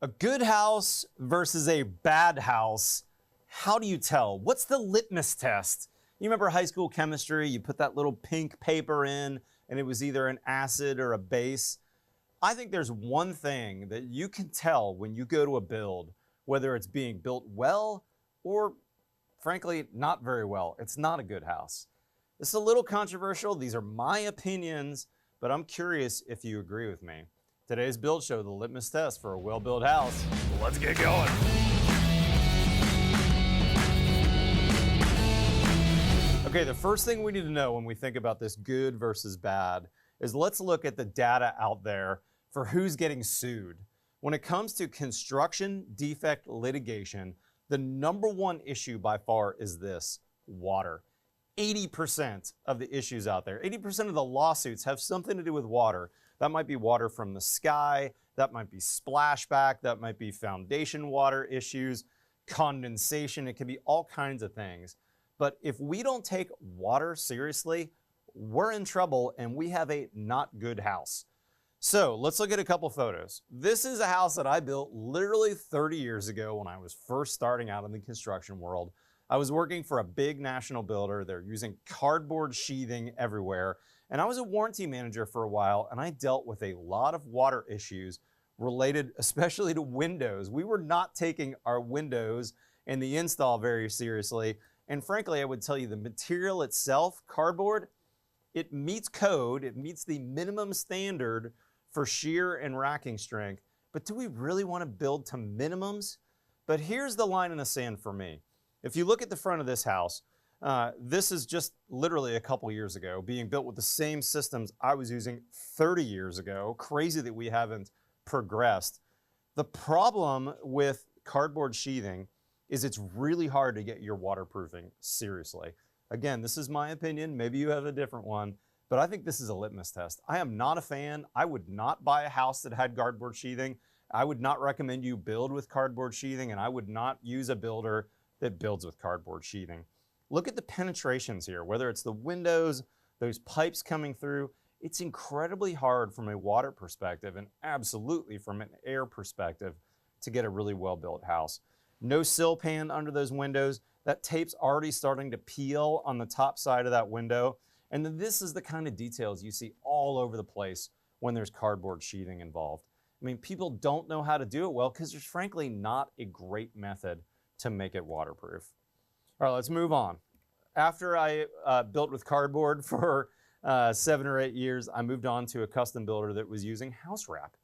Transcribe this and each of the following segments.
A good house versus a bad house. How do you tell? What's the litmus test? You remember high school chemistry? You put that little pink paper in and it was either an acid or a base. I think there's one thing that you can tell when you go to a build, whether it's being built well or frankly, not very well. It's not a good house. This is a little controversial. These are my opinions, but I'm curious if you agree with me. Today's build show, the litmus test for a well-built house. Let's get going. Okay, the first thing we need to know when we think about this good versus bad is let's look at the data out there for who's getting sued. When it comes to construction defect litigation, the number one issue by far is this: water. 80% of the issues out there, 80% of the lawsuits have something to do with water. That might be water from the sky, that might be splashback, that might be foundation water issues, condensation, it could be all kinds of things. But if we don't take water seriously, we're in trouble and we have a not good house. So let's look at a couple photos. This is a house that I built literally 30 years ago when I was first starting out in the construction world. I was working for a big national builder. They're using cardboard sheathing everywhere. And I was a warranty manager for a while, and I dealt with a lot of water issues related especially to windows. We were not taking our windows and the install very seriously. And frankly, I would tell you the material itself, cardboard, it meets code, it meets the minimum standard for shear and racking strength. But do we really want to build to minimums? But here's the line in the sand for me. If you look at the front of this house, this is just literally a couple years ago, being built with the same systems I was using 30 years ago. Crazy that we haven't progressed. The problem with cardboard sheathing is it's really hard to get your waterproofing seriously. Again, this is my opinion. Maybe you have a different one, but I think this is a litmus test. I am not a fan. I would not buy a house that had cardboard sheathing. I would not recommend you build with cardboard sheathing, and I would not use a builder that builds with cardboard sheathing. Look at the penetrations here, whether it's the windows, those pipes coming through. It's incredibly hard from a water perspective and absolutely from an air perspective to get a really well-built house. No sill pan under those windows. That tape's already starting to peel on the top side of that window. And then this is the kind of details you see all over the place when there's cardboard sheathing involved. I mean, people don't know how to do it well because there's frankly not a great method to make it waterproof. All right, let's move on. After I built with cardboard for 7 or 8 years, I moved on to a custom builder that was using house wrap.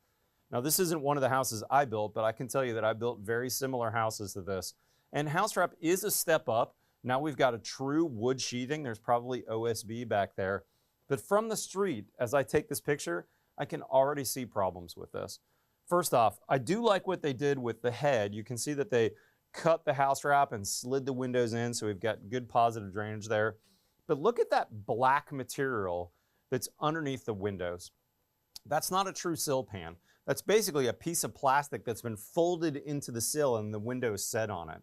Now, this isn't one of the houses I built, but I can tell you that I built very similar houses to this. And house wrap is a step up. Now we've got a true wood sheathing. There's probably OSB back there. But from the street, as I take this picture, I can already see problems with this. First off, I do like what they did with the head. You can see that they cut the house wrap and slid the windows in, so we've got good positive drainage there. But look at that black material that's underneath the windows. That's not a true sill pan. That's basically a piece of plastic that's been folded into the sill and the window is set on it.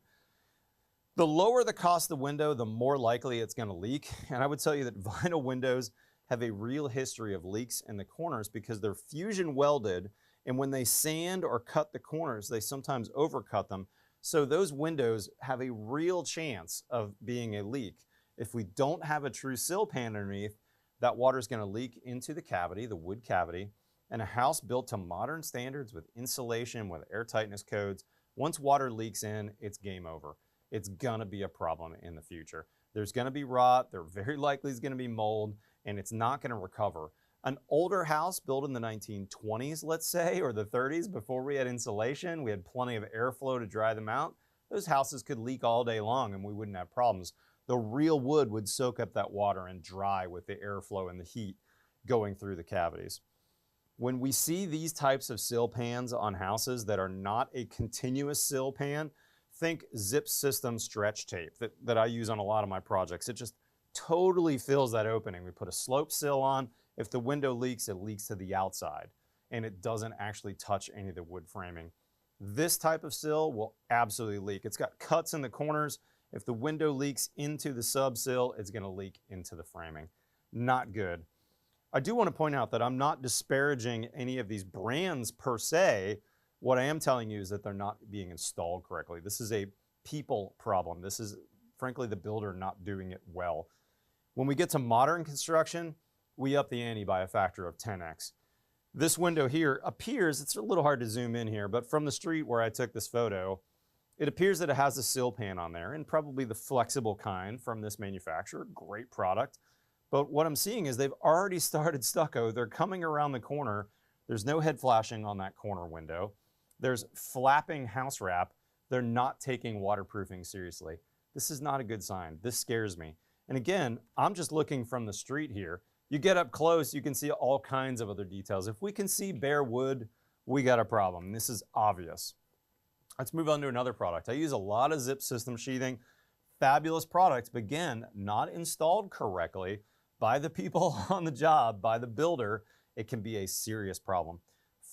The lower the cost of the window, the more likely it's going to leak. And I would tell you that vinyl windows have a real history of leaks in the corners because they're fusion welded, and when they sand or cut the corners, they sometimes overcut them. So those windows have a real chance of being a leak. If we don't have a true sill pan underneath, that water is going to leak into the cavity, the wood cavity. And a house built to modern standards with insulation, with air tightness codes, once water leaks in, it's game over. It's going to be a problem in the future. There's going to be rot, there very likely is going to be mold, and it's not going to recover. An older house built in the 1920s, let's say, or the 30s, before we had insulation, we had plenty of airflow to dry them out. Those houses could leak all day long and we wouldn't have problems. The real wood would soak up that water and dry with the airflow and the heat going through the cavities. When we see these types of sill pans on houses that are not a continuous sill pan, think zip system stretch tape that I use on a lot of my projects. It just totally fills that opening. We put a slope sill on. If the window leaks, it leaks to the outside and it doesn't actually touch any of the wood framing. This type of sill will absolutely leak. It's got cuts in the corners. If the window leaks into the sub sill, it's going to leak into the framing. Not good. I do want to point out that I'm not disparaging any of these brands per se. What I am telling you is that they're not being installed correctly. This is a people problem. This is, frankly, the builder not doing it well. When we get to modern construction, we up the ante by a factor of 10x. This window here appears, it's a little hard to zoom in here, but from the street where I took this photo, it appears that it has a sill pan on there, and probably the flexible kind from this manufacturer. Great product. But what I'm seeing is they've already started stucco. They're coming around the corner. There's no head flashing on that corner window. There's flapping house wrap. They're not taking waterproofing seriously. This is not a good sign. This scares me. And again, I'm just looking from the street here. You get up close, you can see all kinds of other details. If we can see bare wood, we got a problem. This is obvious. Let's move on to another product. I use a lot of zip system sheathing. Fabulous product, but again, not installed correctly by the people on the job, by the builder. It can be a serious problem.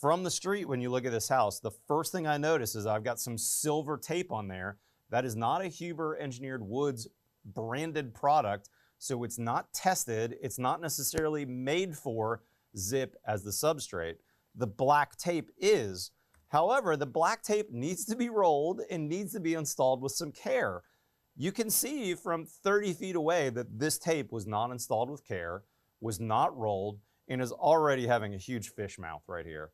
From the street, when you look at this house, the first thing I notice is I've got some silver tape on there. That is not a Huber Engineered Woods branded product, so it's not tested. It's not necessarily made for zip as the substrate. The black tape is. However, the black tape needs to be rolled and needs to be installed with some care. You can see from 30 feet away that this tape was not installed with care, was not rolled, and is already having a huge fish mouth right here.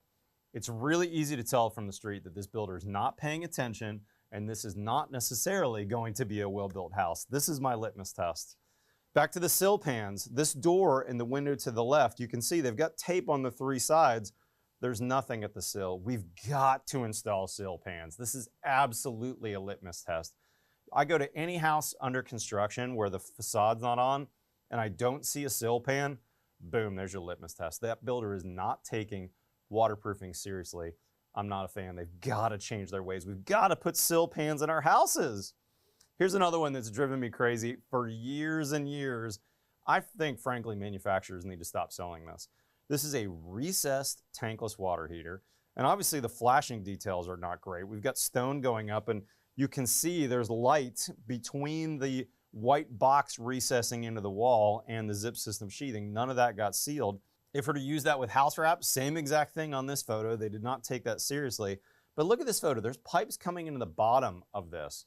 It's really easy to tell from the street that this builder is not paying attention, and this is not necessarily going to be a well-built house. This is my litmus test. Back to the sill pans. This door and the window to the left, you can see they've got tape on the 3 sides. There's nothing at the sill. We've got to install sill pans. This is absolutely a litmus test. I go to any house under construction where the facade's not on and I don't see a sill pan, boom, there's your litmus test. That builder is not taking waterproofing seriously. I'm not a fan. They've got to change their ways. We've got to put sill pans in our houses. Here's another one that's driven me crazy for years and years. I think, frankly, manufacturers need to stop selling this. This is a recessed tankless water heater. And obviously the flashing details are not great. We've got stone going up and you can see there's light between the white box recessing into the wall and the zip system sheathing. None of that got sealed. If we're to use that with house wrap, same exact thing on this photo. They did not take that seriously. But look at this photo. There's pipes coming into the bottom of this.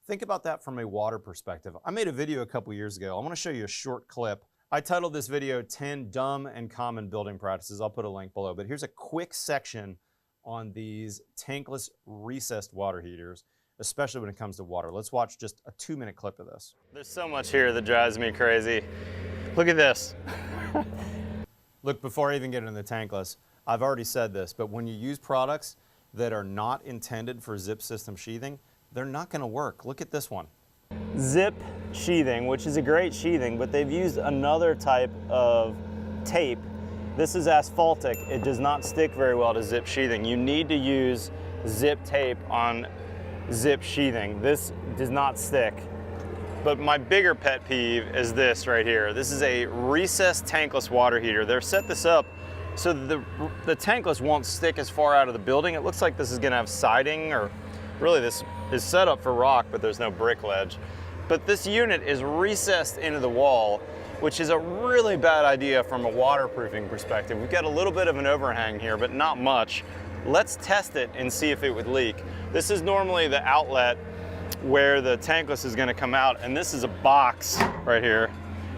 Think about that from a water perspective. I made a video a couple years ago. I want to show you a short clip. I titled this video 10 Dumb and Common Building Practices. I'll put a link below, but here's a quick section on these tankless recessed water heaters, especially when it comes to water. Let's watch just a 2-minute clip of this. There's so much here that drives me crazy. Look at this. Look, before I even get into the tankless, I've already said this, but when you use products that are not intended for zip system sheathing, they're not going to work. Look at this one. Zip sheathing, which is a great sheathing, but they've used another type of tape. This is asphaltic. It does not stick very well to zip sheathing. You need to use zip tape on zip sheathing. This does not stick. But my bigger pet peeve is this right here. This is a recessed tankless water heater. They've set this up so the tankless won't stick as far out of the building. It looks like this is gonna have siding, or really this is set up for rock, but there's no brick ledge. But this unit is recessed into the wall, which is a really bad idea from a waterproofing perspective. We've got a little bit of an overhang here, but not much. Let's test it and see if it would leak. This is normally the outlet where the tankless is gonna come out, and this is a box right here.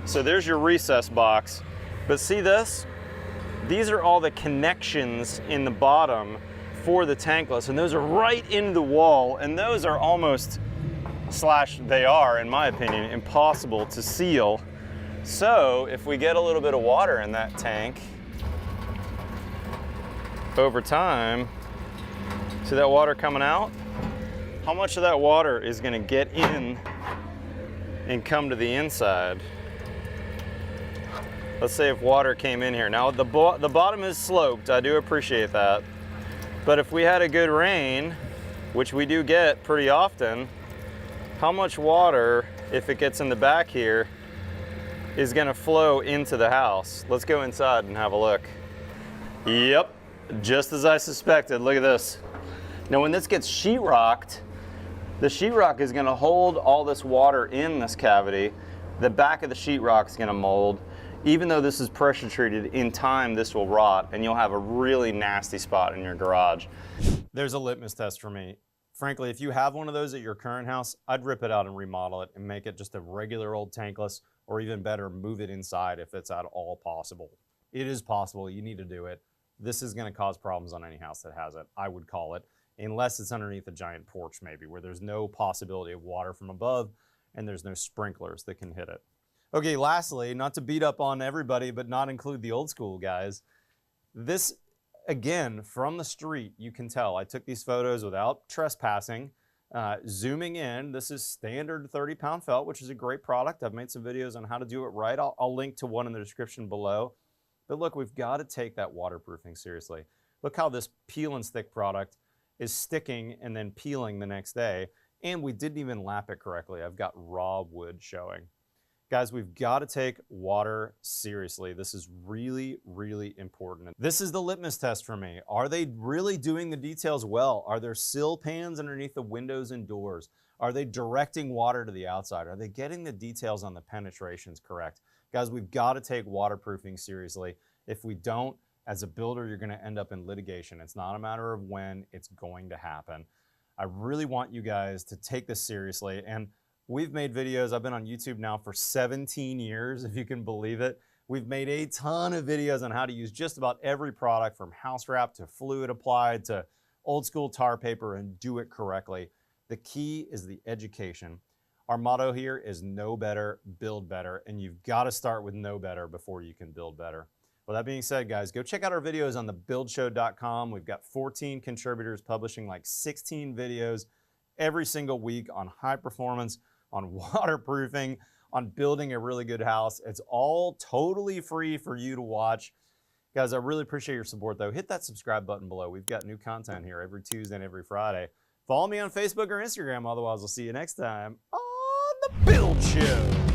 So there's your recess box. But see this? These are all the connections in the bottom for the tankless, and those are right into the wall, and those are almost, they are, in my opinion, impossible to seal. So if we get a little bit of water in that tank, over time, see that water coming out? How much of that water is gonna get in and come to the inside? Let's say if water came in here. Now the bottom is sloped, I do appreciate that. But if we had a good rain, which we do get pretty often, how much water, if it gets in the back here, is gonna flow into the house? Let's go inside and have a look. Yep, just as I suspected, look at this. Now when this gets sheetrocked, the sheetrock is gonna hold all this water in this cavity. The back of the sheetrock is gonna mold. Even though this is pressure treated, in time this will rot and you'll have a really nasty spot in your garage. There's a litmus test for me. Frankly, if you have one of those at your current house, I'd rip it out and remodel it and make it just a regular old tankless, or even better, move it inside if it's at all possible. It is possible. You need to do it. This is going to cause problems on any house that has it, I would call it, unless it's underneath a giant porch maybe, where there's no possibility of water from above and there's no sprinklers that can hit it. Okay, lastly, not to beat up on everybody, but not include the old school guys, this, again, from the street, you can tell. I took these photos without trespassing. Zooming in, this is standard 30-pound felt, which is a great product. I've made some videos on how to do it right. I'll link to one in the description below. But look, we've got to take that waterproofing seriously. Look how this peel and stick product is sticking and then peeling the next day. And we didn't even lap it correctly. I've got raw wood showing. Guys, we've got to take water seriously. This is really, really important. This is the litmus test for me. Are they really doing the details well? Are there sill pans underneath the windows and doors? Are they directing water to the outside? Are they getting the details on the penetrations correct? Guys, we've got to take waterproofing seriously. If we don't, as a builder, you're going to end up in litigation. It's not a matter of when, it's going to happen. I really want you guys to take this seriously. And we've made videos. I've been on YouTube now for 17 years, if you can believe it. We've made a ton of videos on how to use just about every product, from house wrap to fluid applied to old school tar paper, and do it correctly. The key is the education. Our motto here is know better, build better, and you've got to start with know better before you can build better. Well, that being said, guys, go check out our videos on thebuildshow.com. We've got 14 contributors publishing like 16 videos every single week on high performance, on waterproofing, on building a really good house. It's all totally free for you to watch. Guys, I really appreciate your support, though. Hit that subscribe button below. We've got new content here every Tuesday and every Friday. Follow me on Facebook or Instagram. Otherwise, I'll see you next time on The Build Show.